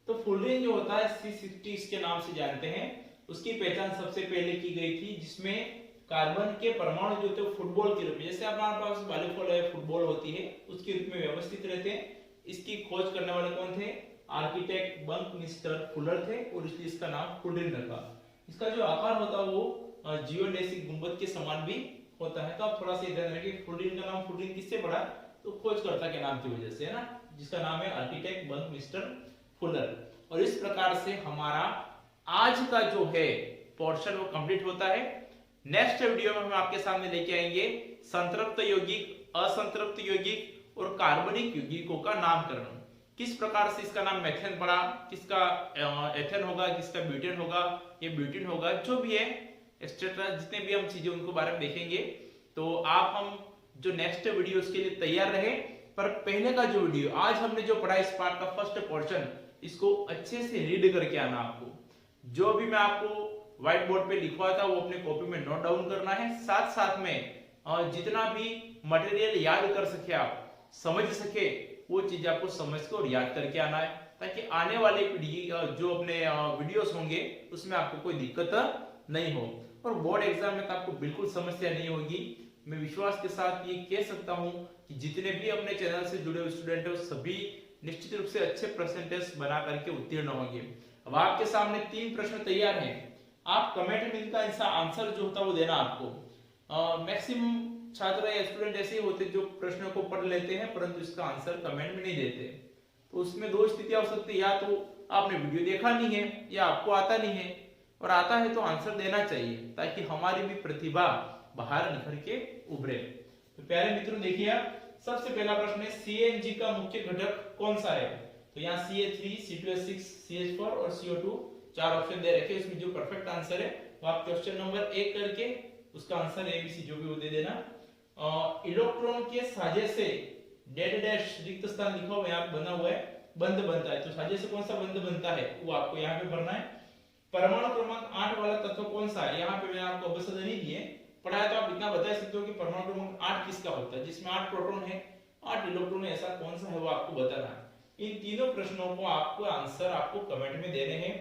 तो फुलरेन जो होता है C60 के नाम से जानते हैं। उसकी पहचान सबसे पहले की गई थी जिसमें कार्बन के परमाणु जो थे फुटबॉल के रूप में, जैसे हमारे पास वॉलीबॉल है, फुटबॉल होती है, उसके रूप में व्यवस्थित रहते हैं। इसकी खोज करने वाले कौन थे? आर्किटेक्ट बंकमिस्टर फुलर थे और इसलिए इसका नाम फुलरेन रखा। इसका जो आकार होता है वो जियोडेसिक गुंबद के समान भी होता है। तो आप थोड़ा सा ध्यान रखिए, फुलरेन का नाम फुलरेन किससे पड़ा? तो खोजकर्ता के नाम की वजह से, है ना, जिसका नाम है आर्किटेक्ट बंकमिस्टर फुलर। और इस प्रकार से हमारा आज का जो है पोर्शन वो कंप्लीट होता है। नेक्स्ट वीडियो में हम आपके सामने लेके आएंगे संतृप्त यौगिक, असंतृप्त यौगिक और कार्बनिक यौगिकों का नामकरण। किस प्रकार से इसका नाम मेथेन पड़ा, किसका एथेन होगा, किसका ब्यूटेन होगा, ये ब्यूटेन होगा, जो भी है एक्सेट्रा, जितने भी हम चीजें उनको बारे में देखेंगे। तो आप हम जो नेक्स्ट वीडियो उसके लिए तैयार रहे। पर पहले का जो वीडियो आज हमने जो पढ़ा इस पार्ट का फर्स्ट पोर्शन, इसको अच्छे से रीड करके आना आपको। जो भी मैं आपको व्हाइट बोर्ड पे लिखवाया था वो अपने कॉपी में नोट डाउन करना है। साथ साथ में जितना भी मटेरियल याद कर सके, आप समझ सके, वो चीज आपको समझ के और याद करके आना है, ताकि आने वाले जो अपने वीडियोस होंगे उसमें आपको कोई दिक्कत नहीं हो और बोर्ड एग्जाम में तो आपको बिल्कुल समस्या नहीं होगी। मैं विश्वास के साथ ये कह सकता हूं कि जितने भी अपने चैनल से जुड़े हुए स्टूडेंट हैं सभी निश्चित रूप से अच्छे परसेंटेज बना करके उत्तीर्ण होंगे। अब आपके सामने 3 प्रश्न तैयार हैं। आप कमेंट में इनका आंसर जो होता है वो देना आपको। मैक्सिमम छात्र या स्टूडेंट ऐसे ही होते जो प्रश्नों को पढ़ लेते हैं परंतु इसका आंसर कमेंट में नहीं देते। तो उसमें 2 स्थितियां हो सकती है, या तो आपने वीडियो देखा नहीं है या आपको आता नहीं है, और आता है तो आंसर देना चाहिए ताकि हमारी भी प्रतिभा बाहर निखर के उभरे। तो प्यारे मित्रों देखिए आप, सबसे पहला प्रश्न है सीएनजी का मुख्य घटक कौन सा है? तो यहाँ CH3, C2H6, CH4 और CO2 चार ऑप्शन दे रखे। इसमें जो परफेक्ट आंसर है वो आप क्वेश्चन नंबर 1 करके उसका आंसर ABC जो भी वो दे देना। इलेक्ट्रॉन के साजे से डेड डैश रिक्त स्थान लिखा हुआ है, बना हुआ है, बंध बनता है। तो साजे से कौन सा बंध बनता है वो आपको यहाँ पे भरना है। परमाणु क्रमांक 8 वाला तत्व कौन सा है? यहाँ पे मैंने आपको अवश्य नहीं दिए, पढ़ाया तो आप इतना बता सकते हो कि परमाणु क्रमांक 8 किसका होता है, जिसमें 8 प्रोटॉन है 8 इलेक्ट्रॉन है, ऐसा कौन सा है वो आपको बताना है। इन तीनों प्रश्नों को आपको आंसर आपको कमेंट में देने हैं।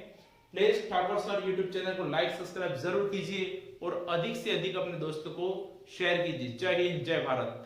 Please Thakur sir YouTube channel को लाइक सब्सक्राइब जरूर कीजिए और अधिक से अधिक अपने दोस्तों को शेयर कीजिए। जय हिंद, जय भारत।